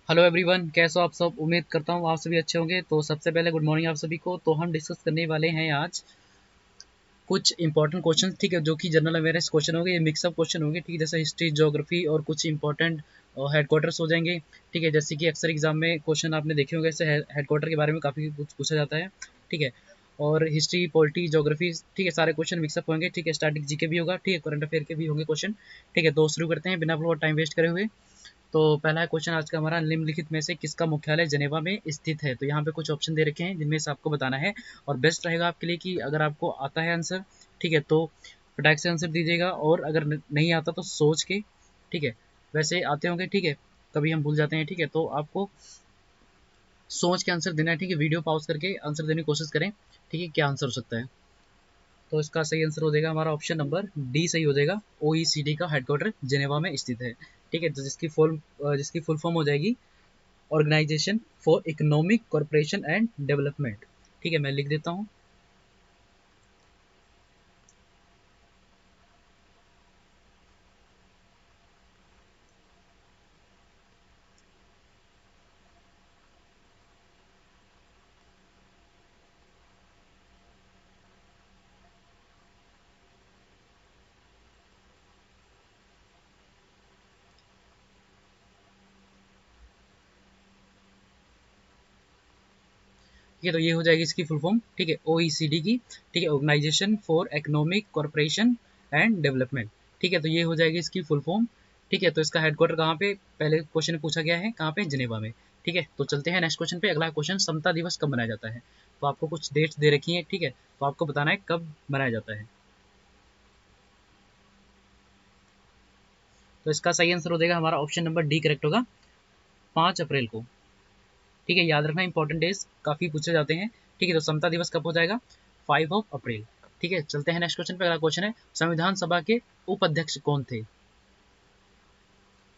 Hello everyone, कैसे हो आप सब। उम्मीद करता हूँ आप सभी अच्छे होंगे। तो सबसे पहले गुड मॉर्निंग आप सभी को। तो हम डिस्कस करने वाले हैं आज कुछ इंपॉर्टेंट क्वेश्चन, ठीक है, जो कि जनरल अवेयरनेस क्वेश्चन होंगे। ये मिक्सअप क्वेश्चन होंगे, ठीक है, जैसे हिस्ट्री, ज्योग्राफी और कुछ इंपॉर्टेंट हेडक्वार्टर्स हो जाएंगे, ठीक है। जैसे कि अक्सर एग्जाम में क्वेश्चन आपने देखे होंगे, ऐसे हेडक्वार्टर के बारे में काफ़ी कुछ पूछा जाता है, ठीक है। और हिस्ट्री, पॉलिटी, ज्योग्राफी, ठीक है, सारे क्वेश्चन मिक्सअप होंगे, ठीक है। स्टैटिक जीके भी होगा, ठीक है, करंट अफेयर के भी होंगे क्वेश्चन, ठीक है। तो शुरू करते हैं बिना टाइम वेस्ट करे हुए। तो पहला क्वेश्चन आज का हमारा, निम्नलिखित में से किसका मुख्यालय जेनेवा में स्थित है। तो यहाँ पे कुछ ऑप्शन दे रखे हैं जिनमें से आपको बताना है। और बेस्ट रहेगा आपके लिए कि अगर आपको आता है आंसर, ठीक है, तो फटाक से आंसर दीजिएगा। और अगर नहीं आता तो सोच के, ठीक है, वैसे आते होंगे, ठीक है, कभी हम भूल जाते हैं, ठीक है, तो आपको सोच के आंसर देना है, ठीक है। वीडियो पॉज करके आंसर देने की कोशिश करें, ठीक है, क्या आंसर हो सकता है। तो इसका सही आंसर हो जाएगा हमारा ऑप्शन नंबर डी सही हो जाएगा। OECD का हेडक्वार्टर जेनेवा में स्थित है, ठीक है। तो जिसकी फुल फॉर्म हो जाएगी organisation for economic corporation and development, ठीक है। मैं लिख देता हूँ। ठीक है, तो ये हो जाएगी इसकी फुल फॉर्म, ठीक है, OECD की, ठीक है, organisation for economic corporation and development, ठीक है। तो ये हो जाएगी इसकी फुल फॉर्म, ठीक है। तो इसका हेडक्वार्टर कहाँ पे, पहले क्वेश्चन पूछा गया है, कहाँ पे, जिनेवा में, ठीक है। तो चलते हैं नेक्स्ट क्वेश्चन पे। अगला क्वेश्चन, समता दिवस कब मनाया जाता है। तो आपको कुछ डेट्स दे रखी है, ठीक है, तो आपको बताना है कब मनाया जाता है। तो इसका सही आंसर हो जाएगा हमारा ऑप्शन नंबर डी करेक्ट होगा, 5 अप्रैल को, ठीक है। याद रखना, इंपॉर्टेंट डेज काफी पूछे जाते हैं, ठीक है। तो समता दिवस कब हो जाएगा, 5 अप्रैल, ठीक है। चलते हैं नेक्स्ट क्वेश्चन पे। अगला क्वेश्चन है, संविधान सभा के उपाध्यक्ष कौन थे।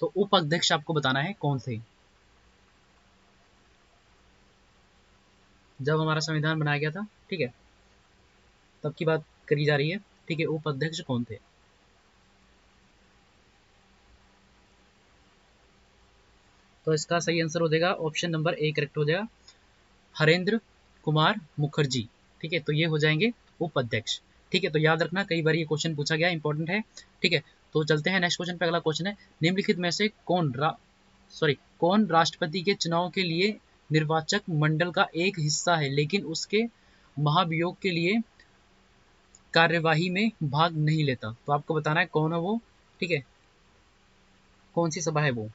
तो उपाध्यक्ष आपको बताना है कौन थे। जब हमारा संविधान बनाया गया था, ठीक है, तब की बात करी जा रही है, ठीक है। उपाध्यक्ष कौन थे। तो इसका सही आंसर हो जाएगा ऑप्शन नंबर ए करेक्ट हो जाएगा, हरेंद्र कुमार मुखर्जी, ठीक है। तो ये हो जाएंगे उपाध्यक्ष, ठीक है। तो याद रखना, कई बार ये क्वेश्चन पूछा गया, इंपॉर्टेंट है, ठीक है। तो चलते हैं नेक्स्ट क्वेश्चन पे। अगला क्वेश्चन है, निम्नलिखित में से कौन राष्ट्रपति के चुनाव के लिए निर्वाचक मंडल का एक हिस्सा है लेकिन उसके महाभियोग के लिए कार्यवाही में भाग नहीं लेता। तो आपको बताना है कौन है वो, ठीक है, कौन सी सभा है वो,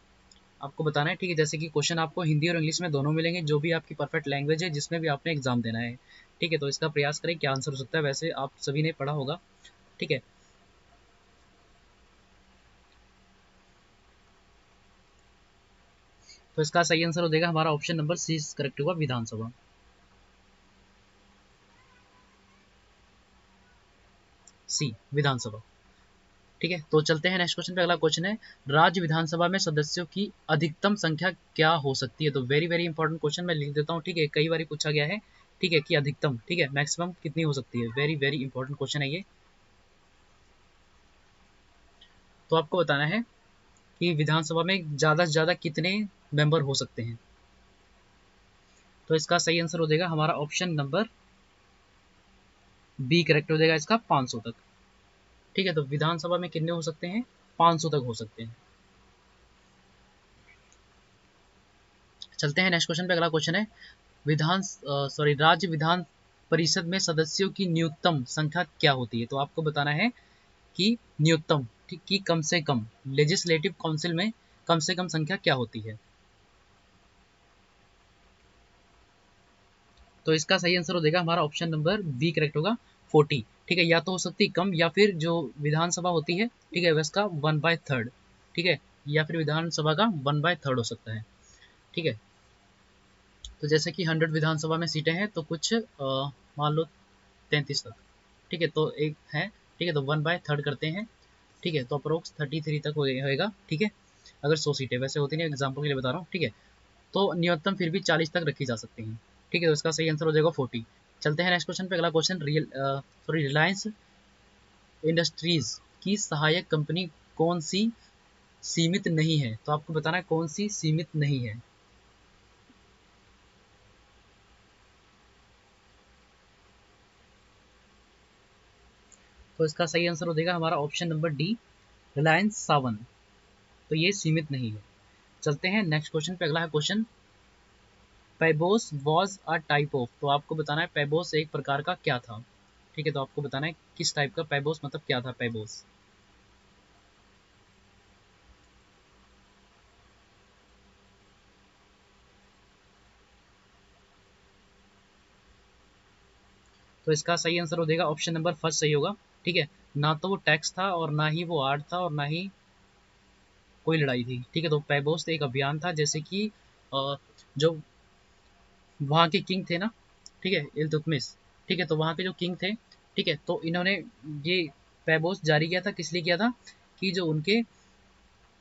आपको बताना है, ठीक है। जैसे कि क्वेश्चन आपको हिंदी और इंग्लिश में दोनों मिलेंगे, जो भी आपकी परफेक्ट लैंग्वेज है जिसमें भी आपने एग्जाम देना है, ठीक है। तो इसका प्रयास करें क्या आंसर हो सकता है, वैसे आप सभी ने पढ़ा होगा, ठीक है। तो इसका सही आंसर हो जाएगा हमारा ऑप्शन नंबर सी करेक्ट होगा, विधानसभा, सी, विधानसभा, ठीक है। तो चलते हैं नेक्स्ट क्वेश्चन पे। अगला क्वेश्चन है, राज्य विधानसभा में सदस्यों की अधिकतम संख्या क्या हो सकती है। तो वेरी वेरी इंपॉर्टेंट क्वेश्चन, मैं लिख देता हूँ, ठीक है, कई बार पूछा गया है, ठीक है, कि अधिकतम, ठीक है, मैक्सिमम कितनी हो सकती है। वेरी वेरी इंपॉर्टेंट क्वेश्चन है ये। तो आपको बताना है कि विधानसभा में ज़्यादा से ज़्यादा कितने मेंबर हो सकते हैं। तो इसका सही आंसर हो जाएगा हमारा ऑप्शन नंबर बी करेक्ट हो जाएगा, इसका 500 तक, ठीक है। तो विधानसभा में कितने हो सकते हैं, 500 तक हो सकते हैं। चलते हैं नेक्स्ट क्वेश्चन पे। अगला क्वेश्चन है, राज्य विधान परिषद में सदस्यों की न्यूनतम संख्या क्या होती है। तो आपको बताना है कि न्यूनतम, ठीक, कि कम से कम, लेजिस्लेटिव काउंसिल में कम से कम संख्या क्या होती है। तो इसका सही आंसर हो जाएगा हमारा ऑप्शन नंबर बी करेक्ट होगा, 40, ठीक है। या तो हो सकती है कम, या फिर जो विधानसभा होती है, ठीक है, वह 1/3, ठीक है, या फिर विधानसभा का 1/3 हो सकता है, ठीक है। तो जैसे कि 100 विधानसभा में सीटें हैं, तो कुछ मान लो 33 तक, ठीक है, तो एक है, ठीक है, तो 1/3 करते हैं, ठीक है, तो अप्रोक्स 33 तक होएगा, ठीक है। अगर 100 सीटें वैसे होती नहीं, एग्जाम्पल के लिए बता रहा हूँ, ठीक है। तो न्यूनतम फिर भी 40 तक रखी जा सकती हैं, ठीक है। तो इसका सही आंसर हो जाएगा 40। चलते हैं नेक्स्ट क्वेश्चन पे। अगला क्वेश्चन, रिलायंस इंडस्ट्रीज की सहायक कंपनी कौन सी सीमित नहीं है। तो आपको बताना है कौन सी सीमित नहीं है। तो इसका सही आंसर हो जाएगा हमारा ऑप्शन नंबर डी, रिलायंस सावन। तो ये सीमित नहीं है। चलते हैं नेक्स्ट क्वेश्चन पे। अगला है क्वेश्चन, पैबोस वॉज अ टाइप ऑफ। तो आपको बताना है पैबोस एक प्रकार का क्या था। ठीक है, तो आपको बताना है किस टाइप का पैबोस, मतलब क्या था पैबोस। तो इसका सही आंसर हो जाएगा ऑप्शन नंबर फर्स्ट सही होगा। ठीक है, ना तो वो टैक्स था और ना ही वो आर्ट था और ना ही कोई लड़ाई थी। ठीक है, तो पैबोस एक अभियान था, जैसे कि जो वहाँ के किंग थे ना, ठीक है, इल्तुतमिश। ठीक है, तो वहाँ के जो किंग थे, ठीक है, तो इन्होंने ये पैबोस जारी किया था, किस लिए किया था कि जो उनके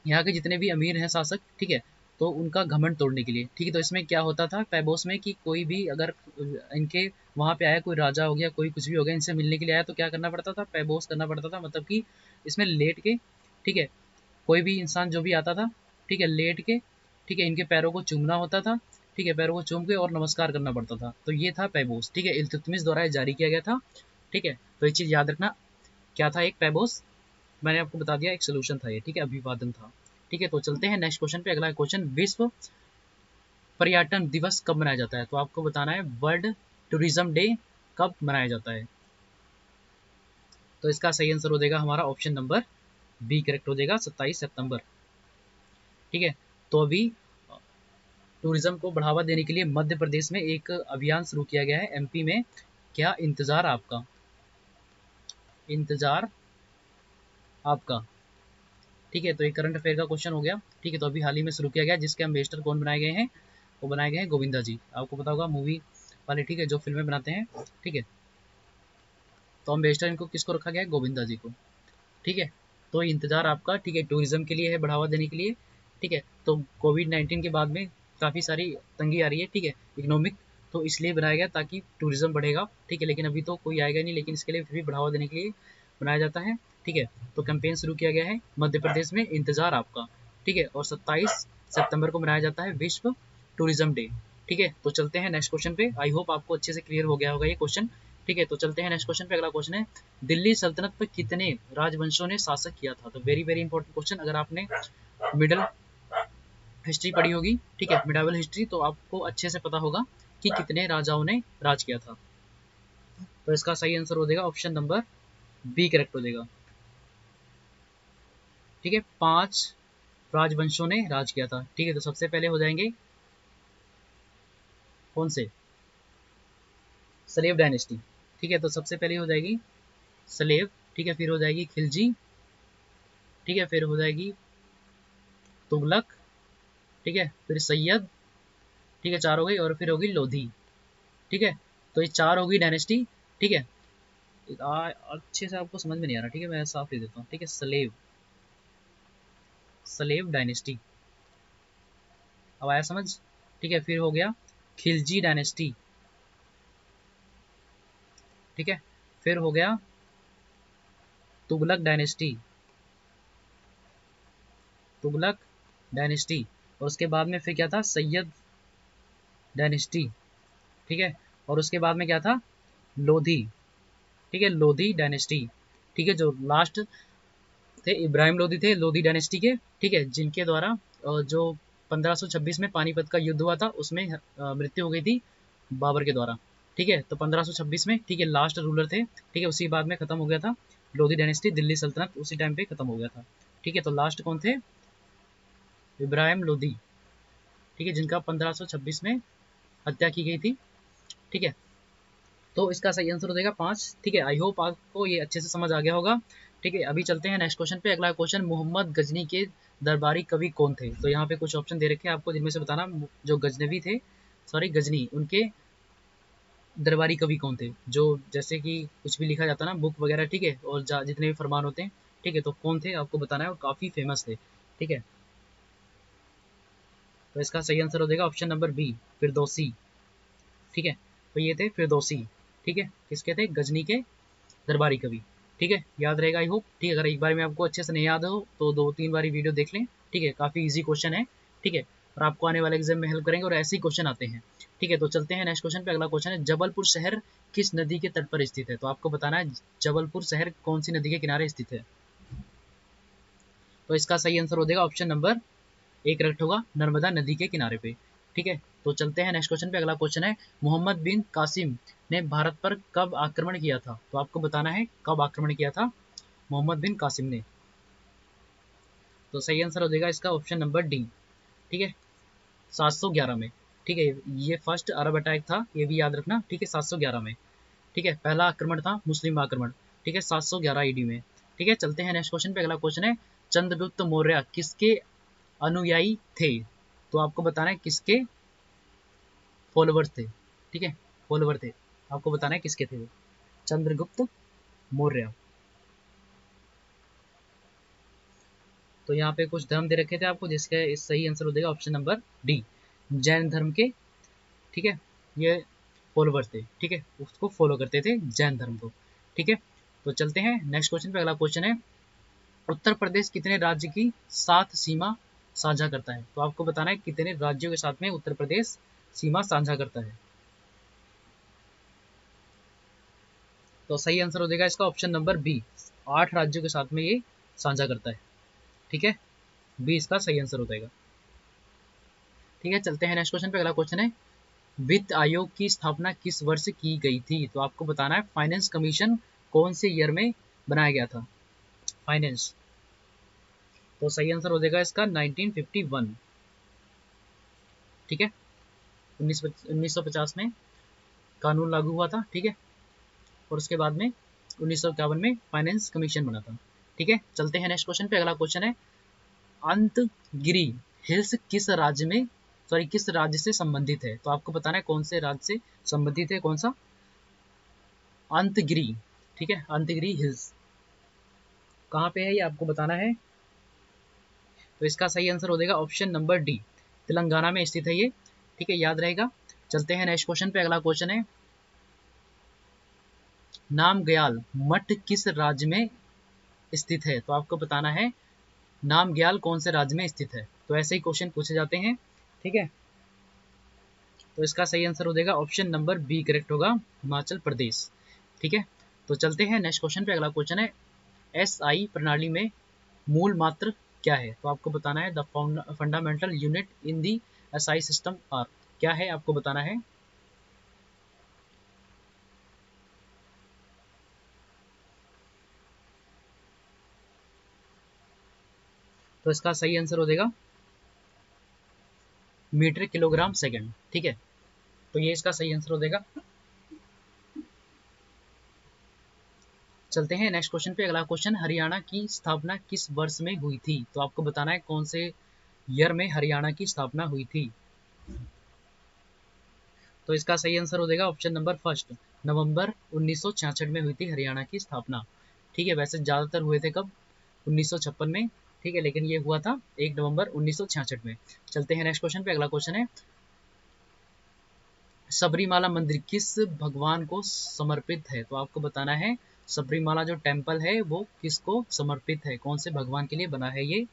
यहाँ के जितने भी अमीर हैं शासक, ठीक है, तो उनका घमंड तोड़ने के लिए। ठीक है, तो इसमें क्या होता था पैबोस में कि कोई भी अगर इनके वहाँ पे आया, कोई राजा हो गया, कोई कुछ भी हो गया, इनसे मिलने के लिए आया, तो क्या करना पड़ता था, पैबोस करना पड़ता था। मतलब कि इसमें लेट के, ठीक है, कोई भी इंसान जो भी आता था, ठीक है, लेट के, ठीक है, इनके पैरों को चूमना होता था। ठीक है, पैरों को चूम के और नमस्कार करना पड़ता था। तो ये था पैबोस। ठीक है, इल्तुतमिश द्वारा ये जारी किया गया था। ठीक है, तो ये चीज़ याद रखना, क्या था एक पैबोस, मैंने आपको बता दिया, एक सोल्यूशन था ये। ठीक है, अभिवादन था। ठीक है, तो चलते हैं नेक्स्ट क्वेश्चन पे। अगला क्वेश्चन, विश्व पर्यटन दिवस कब मनाया जाता है। तो आपको बताना है वर्ल्ड टूरिज्म डे कब मनाया जाता है। तो इसका सही आंसर हो जाएगा हमारा ऑप्शन नंबर बी करेक्ट हो जाएगा, 27 सितंबर। ठीक है, तो अभी टूरिज्म को बढ़ावा देने के लिए मध्य प्रदेश में एक अभियान शुरू किया गया है, एमपी में। क्या इंतजार आपका, इंतजार आपका। ठीक है, तो ये करंट अफेयर का क्वेश्चन हो गया। ठीक है, तो अभी हाल ही में शुरू किया गया, जिसके एम्बेसडर कौन बनाए गए हैं, वो बनाए गए हैं गोविंदा जी। आपको पता होगा मूवी वाले, ठीक है, जो फिल्में बनाते हैं। ठीक है, तो एम्बेसडर इनको किसको रखा गया है, गोविंदा जी को। ठीक है, तो इंतजार आपका, ठीक है, टूरिज्म के लिए है, बढ़ावा देने के लिए। ठीक है, तो कोविड-19 के बाद में काफ़ी सारी तंगी आ रही है, ठीक है, इकोनॉमिक, तो इसलिए बनाया गया ताकि टूरिज्म बढ़ेगा। ठीक है, लेकिन अभी तो कोई आएगा नहीं, लेकिन इसके लिए फिर भी बढ़ावा देने के लिए बनाया जाता है। ठीक है, तो कैंपेन शुरू किया गया है मध्य प्रदेश में, इंतजार आपका। ठीक है, और 27 सितंबर को मनाया जाता है विश्व टूरिज्म डे। ठीक है, तो चलते हैं नेक्स्ट क्वेश्चन पे। आई होप आपको अच्छे से क्लियर हो गया होगा ये क्वेश्चन। ठीक है, तो चलते हैं नेक्स्ट क्वेश्चन पे। अगला क्वेश्चन है, दिल्ली सल्तनत पर कितने राजवंशों ने शासक किया था। तो वेरी वेरी इंपॉर्टेंट क्वेश्चन। अगर आपने मिडल हिस्ट्री पढ़ी होगी, ठीक है, मिडावल हिस्ट्री, तो आपको अच्छे से पता होगा कि कितने राजाओं ने राज किया था। तो इसका सही आंसर हो जाएगा ऑप्शन नंबर बी करेक्ट हो जाएगा। ठीक है, 5 राजवंशों ने राज किया था। ठीक है, तो सबसे पहले हो जाएंगे कौन से, सलेव डायनेस्टी। ठीक है, तो सबसे पहले हो जाएगी सलेव। ठीक है, फिर हो जाएगी खिलजी। ठीक है, फिर हो जाएगी तुगलक। ठीक है, फिर सैयद। ठीक है, 4 हो गई, और फिर होगी लोधी। ठीक है, तो ये 4 होगी डायनेस्टी। ठीक है, अच्छे से आपको समझ में नहीं आ रहा, ठीक है, मैं साफ लिख देता हूँ। ठीक है, सलेव, सलेव डायनेस्टी, अब आया समझ। ठीक है, फिर हो गया खिलजी डायनेस्टी। ठीक है, फिर हो गया तुगलक डायनेस्टी, तुगलक डायनेस्टी, और उसके बाद में फिर क्या था, सैयद डायनेस्टी। ठीक है, और उसके बाद में क्या था, लोधी। ठीक है, लोधी डायनेस्टी। ठीक है, जो लास्ट थे इब्राहिम लोधी थे, लोधी डायनेस्टी के। ठीक है, जिनके द्वारा जो 1526 में पानीपत का युद्ध हुआ था, उसमें मृत्यु हो गई थी बाबर के द्वारा। ठीक है, तो 1526 में, ठीक है, लास्ट रूलर थे। ठीक है, उसी बाद में खत्म हो गया था लोधी डायनेस्टी, दिल्ली सल्तनत उसी टाइम पे खत्म हो गया था। ठीक है, तो लास्ट कौन थे, इब्राहिम लोधी। ठीक है, जिनका 1526 में हत्या की गई थी। ठीक है, तो इसका सही आंसर हो जाएगा 5। ठीक है, आई होप आपको ये अच्छे से समझ आ गया होगा। ठीक है, अभी चलते हैं नेक्स्ट क्वेश्चन पे। अगला क्वेश्चन, मोहम्मद गजनी के दरबारी कवि कौन थे। तो यहाँ पे कुछ ऑप्शन दे रखे हैं आपको, जिनमें से बताना जो गजनवी थे, सॉरी गजनी, उनके दरबारी कवि कौन थे, जो जैसे कि कुछ भी लिखा जाता ना बुक वगैरह। ठीक है, और जितने भी फरमान होते हैं, ठीक है, तो कौन थे आपको बताना है, और काफ़ी फेमस थे। ठीक है, तो इसका सही आंसर हो जाएगा ऑप्शन नंबर बी, फिरदौसी। ठीक है, तो ये थे फिरदौसी। ठीक है, किसके थे, गजनी के दरबारी कवि। ठीक है, याद रहेगा आई होप। ठीक है, अगर एक बार में आपको अच्छे से नहीं याद हो तो 2-3 बारी वीडियो देख लें। ठीक है, काफ़ी इजी क्वेश्चन है। ठीक है, और आपको आने वाले एग्जाम में हेल्प करेंगे और ऐसे ही क्वेश्चन आते हैं। ठीक है, तो चलते हैं नेक्स्ट क्वेश्चन पे। अगला क्वेश्चन है, जबलपुर शहर किस नदी के तट पर स्थित है? तो आपको बताना है जबलपुर शहर कौन सी नदी के किनारे स्थित है। तो इसका सही आंसर हो जाएगा ऑप्शन नंबर ए करेक्ट होगा, नर्मदा नदी के किनारे पे। ठीक है, तो चलते हैं नेक्स्ट क्वेश्चन पे। अगला क्वेश्चन है, मोहम्मद बिन कासिम ने भारत पर कब आक्रमण किया था? तो आपको बताना है कब आक्रमण किया था मोहम्मद बिन कासिम ने। तो सही आंसर हो जाएगा इसका ऑप्शन नंबर डी। ठीक है, 711 में। ठीक है, ये फर्स्ट अरब अटैक था, ये भी याद रखना। ठीक है, 711 में। ठीक है, पहला आक्रमण था मुस्लिम आक्रमण। ठीक है, 711 ईडी में। ठीक है, चलते हैं नेक्स्ट क्वेश्चन पे। अगला क्वेश्चन है, चंद्रगुप्त मौर्य किसके अनुयायी थे? तो आपको बताना है किसके फॉलोवर्स थे। ठीक है, फॉलोवर थे, आपको बताना है किसके थे वो। चंद्रगुप्त मौर्य। तो यहाँ पे कुछ धर्म दे रखे थे आपको, जिसका सही आंसर हो जाएगा ऑप्शन नंबर डी, जैन धर्म के। ठीक है, ये फॉलोवर थे। ठीक है, उसको फॉलो करते थे जैन धर्म को। ठीक है, तो चलते हैं नेक्स्ट क्वेश्चन पे। अगला क्वेश्चन है, उत्तर प्रदेश कितने राज्य की साथ सीमा साझा करता है? तो आपको बताना है कितने राज्यों के साथ में उत्तर प्रदेश सीमा साझा करता है। तो सही आंसर हो जाएगा इसका ऑप्शन नंबर बी, 8 राज्यों के साथ में ये साझा करता है। ठीक है, बी इसका सही आंसर हो जाएगा। ठीक है, चलते हैं नेक्स्ट क्वेश्चन पे। अगला क्वेश्चन है, वित्त आयोग की स्थापना किस वर्ष की गई थी? तो आपको बताना है फाइनेंस कमीशन कौन से ईयर में बनाया गया था, फाइनेंस। तो सही आंसर हो जाएगा इसका 1951। ठीक है, 1950 में कानून लागू हुआ था। ठीक है, और उसके बाद में 1951 में फाइनेंस कमीशन बना था। ठीक है, चलते हैं नेक्स्ट क्वेश्चन पे। अगला क्वेश्चन है, अंतगिरी हिल्स किस राज्य में, सॉरी किस राज्य से संबंधित है? तो आपको बताना है कौन से राज्य से संबंधित है, कौन सा अंतगिरी। ठीक है, अंतगिरी हिल्स कहाँ पे है ये आपको बताना है। तो इसका सही आंसर हो जाएगा ऑप्शन नंबर डी, तेलंगाना में स्थित है ये। ठीक है, याद रहेगा। चलते हैं नेक्स्ट क्वेश्चन पे। अगला क्वेश्चन है, नामग्याल मठ किस राज्य में स्थित है? तो आपको बताना है नामग्याल कौन से राज्य में स्थित है। तो ऐसे ही क्वेश्चन पूछे जाते हैं। ठीक है, तो इसका सही आंसर हो जाएगा ऑप्शन नंबर बी करेक्ट होगा, हिमाचल प्रदेश। ठीक है, तो चलते हैं नेक्स्ट क्वेश्चन पे। अगला क्वेश्चन है, एसआई प्रणाली में मूल मात्र क्या है? तो आपको बताना है the fundamental unit in the SI system are, क्या है आपको बताना है। तो इसका सही आंसर हो जाएगा मीटर किलोग्राम सेकंड। ठीक है, तो ये इसका सही आंसर हो जाएगा। चलते हैं नेक्स्ट क्वेश्चन पे। अगला क्वेश्चन, हरियाणा की स्थापना किस वर्ष में हुई थी? तो आपको बताना है कौन से ईयर में हरियाणा की स्थापना हुई थी। तो इसका सही आंसर हो जाएगा ऑप्शन नंबर फर्स्ट, नवंबर 1966 में हुई थी हरियाणा की स्थापना। ठीक है, वैसे ज़्यादातर हुए थे कब, 1956 में। ठीक है, लेकिन ये हुआ था 1 नवंबर 1966 में। चलते हैं नेक्स्ट क्वेश्चन पे। अगला क्वेश्चन है, सबरीमाला मंदिर किस भगवान को समर्पित है? तो आपको बताना है सबरीमाला जो टेम्पल है वो किसको समर्पित है, कौन से भगवान के लिए बना है ये।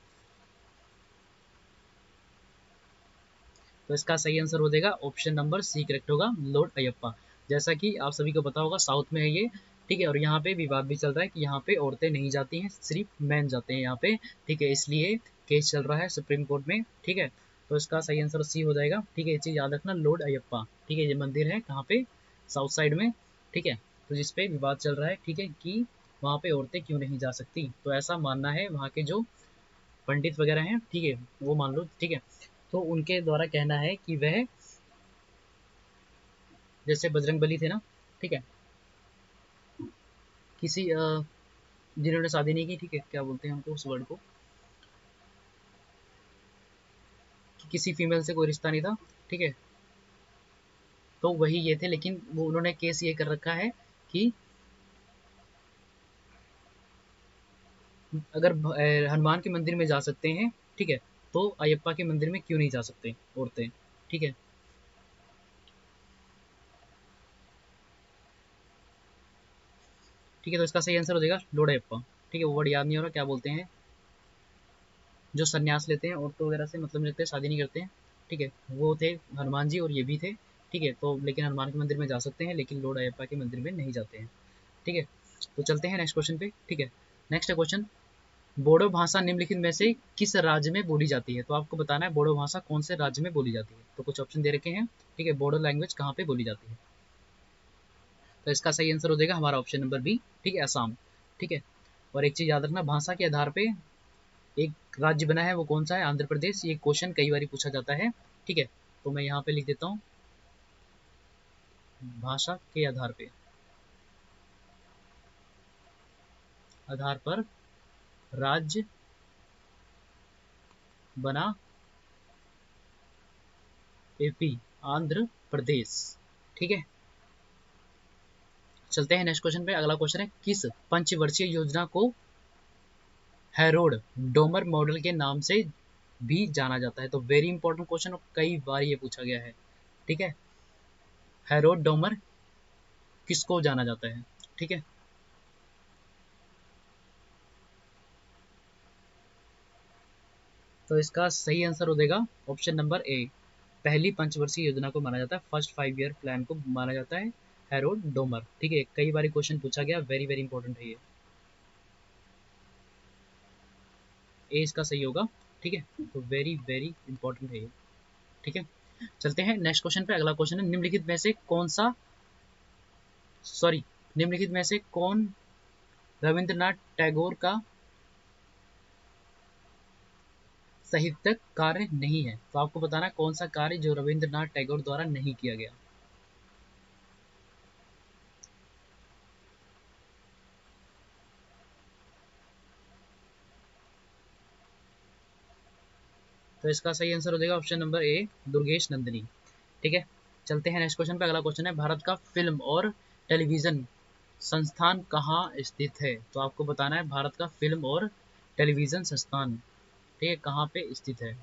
तो इसका सही आंसर हो जाएगा ऑप्शन नंबर सी करेक्ट होगा, लॉर्ड अयप्पा। जैसा कि आप सभी को पता होगा साउथ में है ये। ठीक है, और यहाँ पे विवाद भी चल रहा है कि यहाँ पे औरतें नहीं जाती हैं, सिर्फ मैन जाते हैं यहाँ पे। ठीक है, इसलिए केस चल रहा है सुप्रीम कोर्ट में। ठीक है, तो इसका सही आंसर सी हो जाएगा। ठीक है, ये चीज़ याद रखना, लॉर्ड अयप्पा। ठीक है, ये मंदिर है कहाँ पे, साउथ साइड में। ठीक है, तो जिसपे विवाद चल रहा है। ठीक है, कि वहाँ पे औरतें क्यों नहीं जा सकती, तो ऐसा मानना है वहाँ के जो पंडित वगैरह हैं। ठीक है, वो मान लो। ठीक है, तो उनके द्वारा कहना है कि वह, जैसे बजरंग बली थे ना। ठीक है, किसी जिन्होंने शादी नहीं की, ठीक है, क्या बोलते हैं हमको उस वर्ड को, कि किसी फीमेल से कोई रिश्ता नहीं था। ठीक है, तो वही ये थे, लेकिन वो उन्होंने केस ये कर रखा है कि अगर हनुमान के मंदिर में जा सकते हैं, ठीक है, तो अयप्पा के मंदिर में क्यों नहीं जा सकते औरतें। ठीक है, ठीक है, तो इसका सही आंसर हो जाएगा लॉर्ड अयप्पा। ठीक है, वो वर्ड याद नहीं हो रहा, क्या बोलते हैं, जो संन्यास लेते हैं औरतों वगैरह से, मतलब नहीं रखते, शादी नहीं करते हैं। ठीक है, वो थे हनुमान जी और ये भी थे, ठीक है। तो लेकिन हनुमान के मंदिर में जा सकते हैं, लेकिन लॉर्ड अयप्पा के मंदिर में नहीं जाते हैं, ठीक है। तो चलते हैं नेक्स्ट क्वेश्चन पे, ठीक है। नेक्स्ट क्वेश्चन, बोडो भाषा निम्नलिखित में से किस राज्य में बोली जाती है? तो आपको बताना है बोडो भाषा कौन से राज्य में बोली जाती है। तो कुछ ऑप्शन दे रखे हैं, ठीक है। बोडो लैंग्वेज कहाँ पे बोली जाती है? तो इसका सही आंसर हो जाएगा हमारा ऑप्शन नंबर बी, ठीक है, असम, ठीक है। और एक चीज याद रखना, भाषा के आधार पे एक राज्य बना है, वो कौन सा है? आंध्र प्रदेश। ये क्वेश्चन कई बार पूछा जाता है, ठीक है। तो मैं यहाँ पे लिख देता हूँ, भाषा के आधार पर राज्य बना एपी, आंध्र प्रदेश, ठीक है। चलते हैं नेक्स्ट क्वेश्चन पे। अगला क्वेश्चन है, किस पंचवर्षीय योजना को हैरोल्ड डोमर मॉडल के नाम से भी जाना जाता है? तो वेरी इंपॉर्टेंट क्वेश्चन, कई बार ये पूछा गया है, ठीक है। हैरोल्ड डोमर किसको जाना जाता है, ठीक है। तो इसका सही आंसर हो जाएगा ऑप्शन नंबर ए, पहली पंचवर्षीय योजना को माना जाता है, फर्स्ट 5 ईयर प्लान को माना जाता है हैरोल्ड डोमर, ठीक है। कई बार क्वेश्चन पूछा गया, वेरी वेरी इंपॉर्टेंट है ये, ए इसका सही होगा, ठीक है। तो वेरी वेरी इंपॉर्टेंट है ये, ठीक है। चलते हैं नेक्स्ट क्वेश्चन पे। अगला क्वेश्चन है, निम्नलिखित में से कौन सा, सॉरी, निम्नलिखित में से कौन रविंद्रनाथ टैगोर का साहित्यिक कार्य नहीं है? तो आपको बताना है कौन सा कार्य जो रविंद्रनाथ टैगोर द्वारा नहीं किया गया। तो इसका सही आंसर हो जाएगा option number A, Durgesh Nandini, ठीक है। चलते हैं नेक्स्ट क्वेश्चन पे। अगला क्वेश्चन है, भारत का फिल्म और टेलीविजन संस्थान कहाँ स्थित है? तो आपको बताना है भारत का फिल्म और टेलीविजन संस्थान, ठीक है, कहाँ पे स्थित है।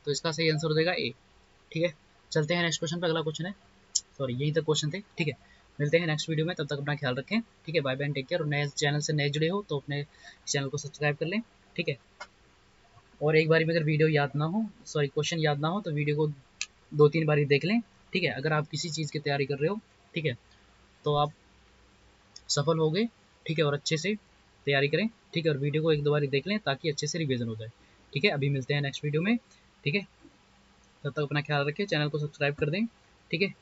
तो इसका सही आंसर हो जाएगा ए, ठीक है। चलते हैं नेक्स्ट क्वेश्चन पे। अगला क्वेश्चन है, सॉरी यही तक क्वेश्चन थे, ठीक है। मिलते हैं नेक्स्ट वीडियो में, तब तक अपना ख्याल रखें, ठीक है। Bye bye, take care. और नए चैनल से नए जुड़े हो तो अपने चैनल को सब्सक्राइब कर लें, ठीक है। और एक बार में अगर वीडियो याद ना हो, सॉरी क्वेश्चन याद ना हो, तो वीडियो को 2-3 बार देख लें, ठीक है। अगर आप किसी चीज़ की तैयारी कर रहे हो, ठीक है, तो आप सफल हो गए, ठीक है। और अच्छे से तैयारी करें, ठीक है। और वीडियो को 1-2 बार देख लें ताकि अच्छे से रिवीजन हो जाए, ठीक है। अभी मिलते हैं नेक्स्ट वीडियो में, ठीक है। तब तक अपना ख्याल रखें, चैनल को सब्सक्राइब कर दें, ठीक है।